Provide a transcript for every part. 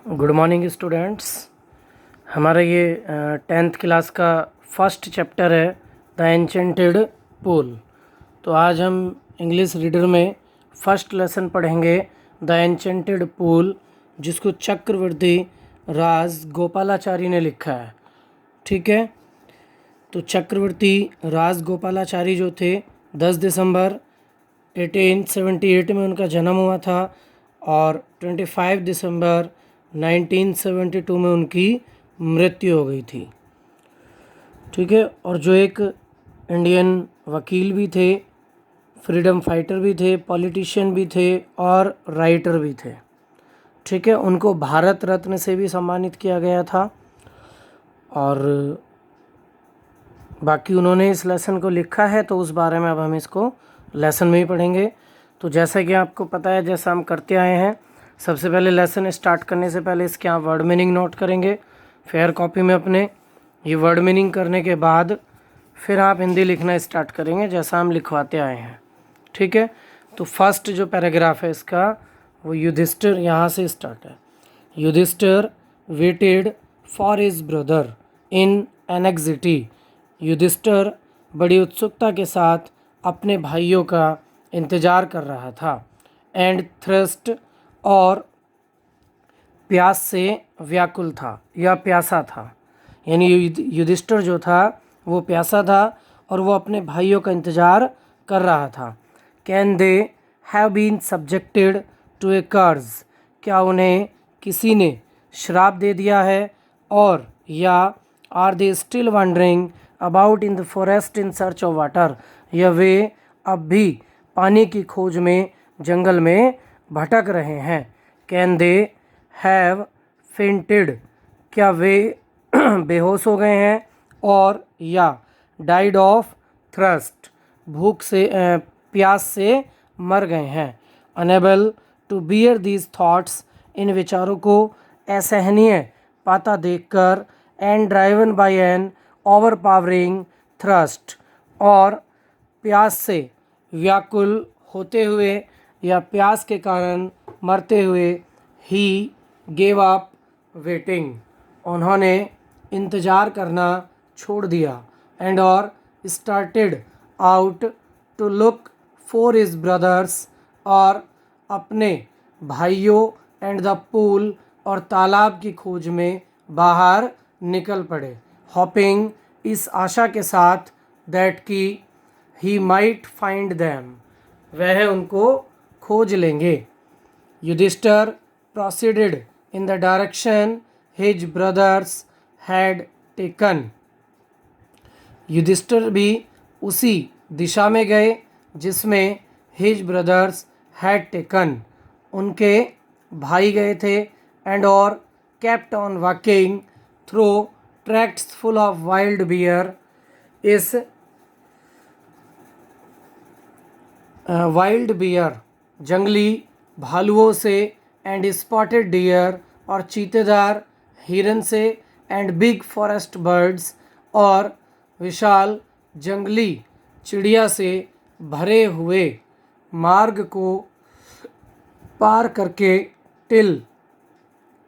Good morning students. हमारा ये 10th class का फर्स्ट चैप्टर है द एन्चेंटेड पूल। तो आज हम इंग्लिश रीडर में फर्स्ट लेसन पढ़ेंगे द एन्चेंटेड पूल, जिसको चक्रवर्ती राज गोपालाचारी ने लिखा है। ठीक है, तो चक्रवर्ती राज गोपालाचारी जो थे 10 दिसंबर 1878 में उनका जन्म हुआ था और 25 दिसंबर 1972 में उनकी मृत्यु हो गई थी। ठीक है, और जो एक इंडियन वकील भी थे, फ्रीडम फाइटर भी थे, पॉलिटिशियन भी थे और राइटर भी थे। ठीक है, उनको भारत रत्न से भी सम्मानित किया गया था। और बाकी उन्होंने इस लेसन को लिखा है, तो उस बारे में अब हम इसको लेसन में ही पढ़ेंगे। तो जैसा कि आपको पता है, जैसा हम करते आए हैं, सबसे पहले लेसन स्टार्ट करने से पहले इसके आप वर्ड मीनिंग नोट करेंगे फेयर कॉपी में अपने। ये वर्ड मीनिंग करने के बाद फिर आप हिंदी लिखना स्टार्ट करेंगे जैसा हम लिखवाते आए हैं। ठीक है, तो फर्स्ट जो पैराग्राफ है इसका वो युधिष्ठिर यहाँ से स्टार्ट है। Yudhishthir waited for his brother in anxiety. Yudhishthir बड़ी उत्सुकता के साथ अपने भाइयों का इंतज़ार कर रहा था। एंड थ्रस्ट, और प्यास से व्याकुल था या प्यासा था, यानी युधिष्ठिर जो था वो प्यासा था और वो अपने भाइयों का इंतज़ार कर रहा था। Can they have been subjected to a curse. क्या उन्हें किसी ने श्राप दे दिया है? और या are they still wandering about in the forest in search of water. या वे अब भी पानी की खोज में जंगल में भटक रहे हैं। Can they have fainted. क्या वे बेहोश हो गए हैं? और या डाइड ऑफ थ्रस्ट, भूख से प्यास से मर गए हैं। Unable to bear these thoughts, इन विचारों को असहनीय पाता देखकर। And driven by an overpowering thrust, और प्यास से व्याकुल होते हुए या प्यास के कारण मरते हुए। ही गेव अप वेटिंग, उन्होंने इंतज़ार करना छोड़ दिया। एंड और started out to look for his brothers, और अपने भाइयों एंड द पूल, और तालाब की खोज में बाहर निकल पड़े। हॉपिंग, इस आशा के साथ, दैट की ही माइट फाइंड दैम, वह उनको खोज लेंगे। Yudhishthir proceeded in the direction his brothers had taken. Yudhishthir भी उसी दिशा में गए जिसमें हिज ब्रदर्स हैड टेकन, उनके भाई गए थे। एंड और kept on walking through tracts full of wild bear. इस वाइल्ड बियर, जंगली भालुओं से, एंड स्पॉटेड डियर, और चीतेदार हिरन से, एंड बिग फॉरेस्ट बर्ड्स, और विशाल जंगली चिड़िया से भरे हुए मार्ग को पार करके। Till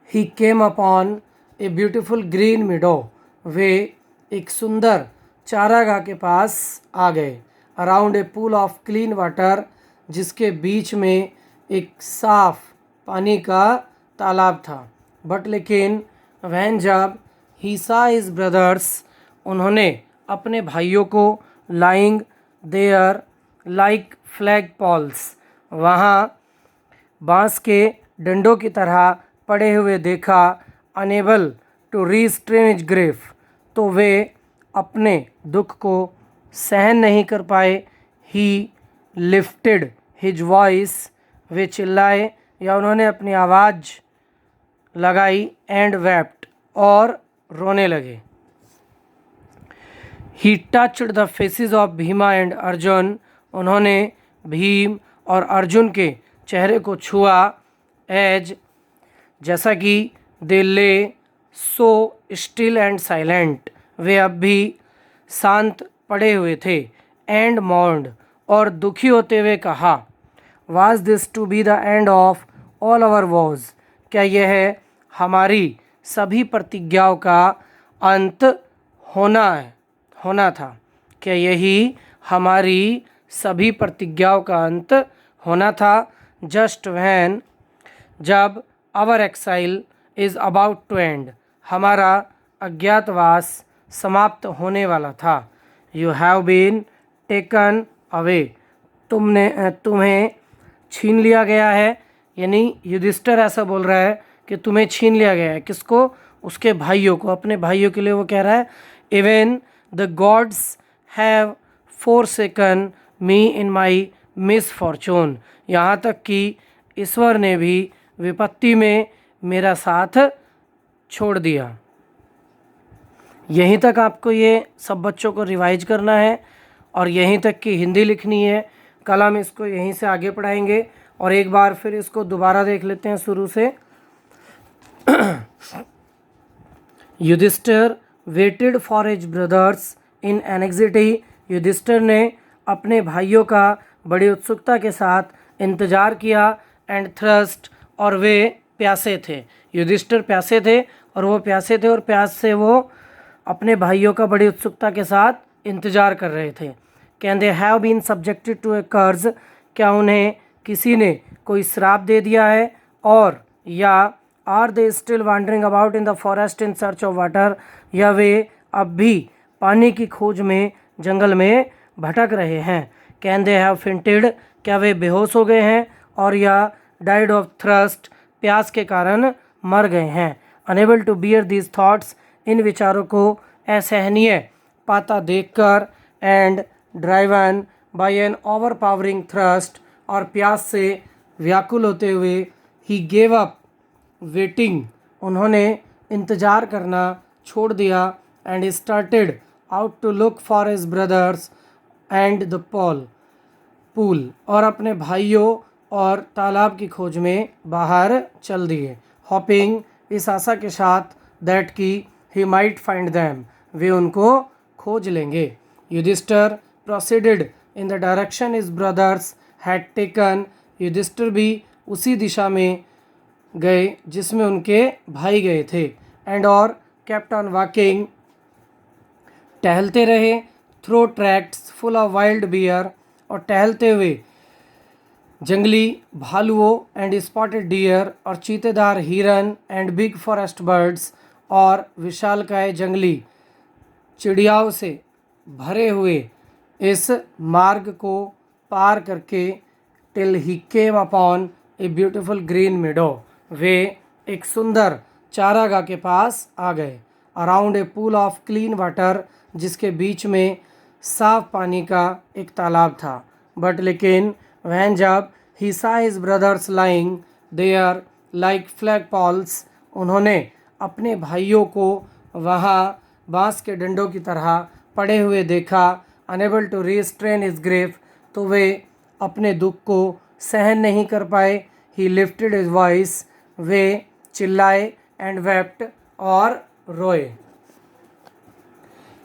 he came upon a beautiful green meadow, वे एक सुंदर चारागाह के पास आ गए। Around a pool of clean water, जिसके बीच में एक साफ पानी का तालाब था। बट लेकिन वहन जब ही सा हिज ब्रदर्स, उन्होंने अपने भाइयों को lying there like flag poles, वहाँ बांस के डंडों की तरह पड़े हुए देखा। Unable to restrain his grief, तो वे अपने दुख को सहन नहीं कर पाए। ही लिफ्टेड हिज वॉइस, वे चिल्लाए या उन्होंने अपनी आवाज़ लगाई। एंड वेप्ट, और रोने लगे। ही touched the faces of Bhima and Arjun, उन्होंने भीम और अर्जुन के चेहरे को छुआ। एज, जैसा कि दे ले सो स्टिल एंड साइलेंट, वे अब भी शांत पड़े हुए थे। एंड मॉर्न्ड, और दुखी होते हुए कहा। Was this to be the end of all our vows, क्या यह हमारी सभी प्रतिज्ञाओं का अंत होना था। क्या यही हमारी सभी प्रतिज्ञाओं का अंत होना था। जस्ट व्हेन, जब our exile is about to end, हमारा अज्ञातवास समाप्त होने वाला था। You have been taken away, तुम्हें छीन लिया गया है। यानी युधिष्ठिर ऐसा बोल रहा है कि तुम्हें छीन लिया गया है। किसको? उसके भाइयों को, अपने भाइयों के लिए वो कह रहा है even the gods have forsaken me in my misfortune, यहाँ तक कि ईश्वर ने भी विपत्ति में मेरा साथ छोड़ दिया। यहीं तक आपको ये सब बच्चों को रिवाइज करना है और यहीं तक की हिंदी लिखनी है। कल हम इसको यहीं से आगे पढ़ाएंगे और एक बार फिर इसको दोबारा देख लेते हैं शुरू से। Yudhishthir waited for his brothers in anxiety, Yudhishthir ने अपने भाइयों का बड़ी उत्सुकता के साथ इंतज़ार किया। एंड थ्रस्ट, और वे प्यासे थे। युधिष्ठिर प्यासे थे और वो प्यासे थे और प्यास से वो अपने भाइयों का बड़ी उत्सुकता के साथ इंतज़ार कर रहे थे। Can they have been subjected to a curse, क्या उन्हें किसी ने कोई श्राप दे दिया है। और या are they still wandering about in the forest in search of water, या वे अब भी पानी की खोज में जंगल में भटक रहे हैं। कैन दे हैव फेंटेड, क्या वे बेहोश हो गए हैं। और या डाइड ऑफ थ्रस्ट, प्यास के कारण मर गए हैं। Unable to bear these thoughts, इन विचारों को असहनीय पाता देखकर। And driven by an overpowering thrust, और प्यास से व्याकुल होते हुए ही गेव अप वेटिंग, उन्होंने इंतज़ार करना छोड़ दिया। And started out to look for his brothers and the pool, और अपने भाइयों और तालाब की खोज में बाहर चल दिए। हॉपिंग, इस आशा के साथ दैट की ही माइट फाइंड दैम, वे उनको खोज लेंगे। Yudhishthir proceeded in the direction his brothers had taken, Yudhishthir भी उसी दिशा में गए जिसमें उनके भाई गए थे। एंड और केप्ट ऑन वॉकिंग, टहलते रहे। Through tracts full of wild bear, और टहलते हुए जंगली भालुओं एंड स्पॉटेड डियर, और चीतेदार हिरन एंड बिग फॉरेस्ट बर्ड्स, और विशालकाय जंगली चिड़ियाओं से भरे हुए इस मार्ग को पार करके till he came upon a beautiful green meadow, वे एक सुंदर चारागाह के पास आ गए। Around a pool of clean water, जिसके बीच में साफ पानी का एक तालाब था। बट लेकिन वह जब he saw his brothers lying there like flag poles, उन्होंने अपने भाइयों को वहाँ बांस के डंडों की तरह पड़े हुए देखा। Unable to restrain his grief, तो वे अपने दुख को सहन नहीं कर पाए। ही लिफ्टेड हिज वॉइस, वे चिल्लाए। एंड वेप्ट, और रोए।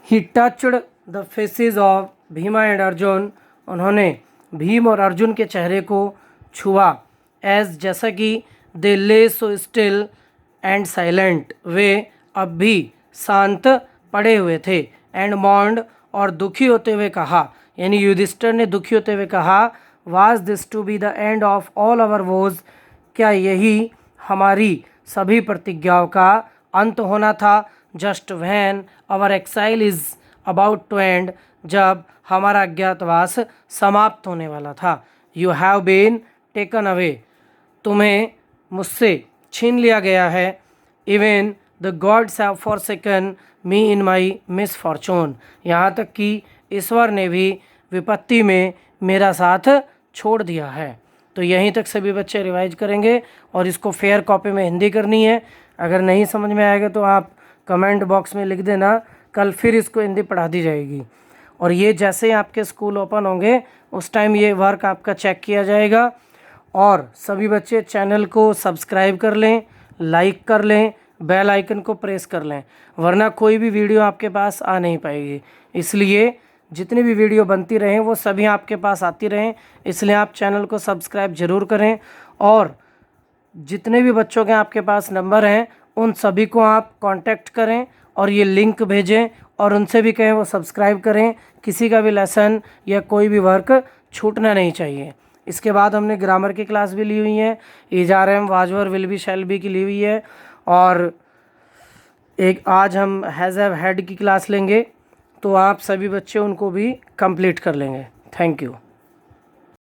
He touched the faces of Bhima and Arjun, उन्होंने भीम और अर्जुन के चेहरे को छुआ। एज, जैसा कि दे ले सो स्टिल एंड साइलेंट, वे अब भी शांत पड़े हुए थे। एंड मॉन्ड, और दुखी होते हुए कहा, यानी युधिष्ठिर ने दुखी होते हुए कहा, was this to be the end of all our vows, क्या यही हमारी सभी प्रतिज्ञाओं का अंत होना था। Just when our exile is about to end, जब हमारा अज्ञातवास समाप्त होने वाला था। You have been taken away, तुम्हें मुझसे छीन लिया गया है। Even the gods have forsaken me in my misfortune, यहाँ तक कि ईश्वर ने भी विपत्ति में मेरा साथ छोड़ दिया है। तो यहीं तक सभी बच्चे रिवाइज करेंगे और इसको फेयर कॉपी में हिंदी करनी है। अगर नहीं समझ में आएगा तो आप कमेंट बॉक्स में लिख देना, कल फिर इसको हिंदी पढ़ा दी जाएगी। और ये जैसे ही आपके स्कूल ओपन होंगे उस टाइम ये वर्क आपका चेक किया जाएगा। और सभी बच्चे चैनल को सब्सक्राइब कर लें, लाइक कर लें, बेल आइकन को प्रेस कर लें, वरना कोई भी वीडियो आपके पास आ नहीं पाएगी। इसलिए जितनी भी वीडियो बनती रहें वो सभी आपके पास आती रहें, इसलिए आप चैनल को सब्सक्राइब ज़रूर करें। और जितने भी बच्चों के आपके पास नंबर हैं उन सभी को आप कांटेक्ट करें और ये लिंक भेजें और उनसे भी कहें वो सब्सक्राइब करें। किसी का भी लेसन या कोई भी वर्क छूटना नहीं चाहिए। इसके बाद हमने ग्रामर की क्लास भी ली हुई है, is are am was were will be shall be की ली हुई है, और एक आज हम हैज़ हैव हैड की क्लास लेंगे, तो आप सभी बच्चे उनको भी कंप्लीट कर लेंगे। Thank you.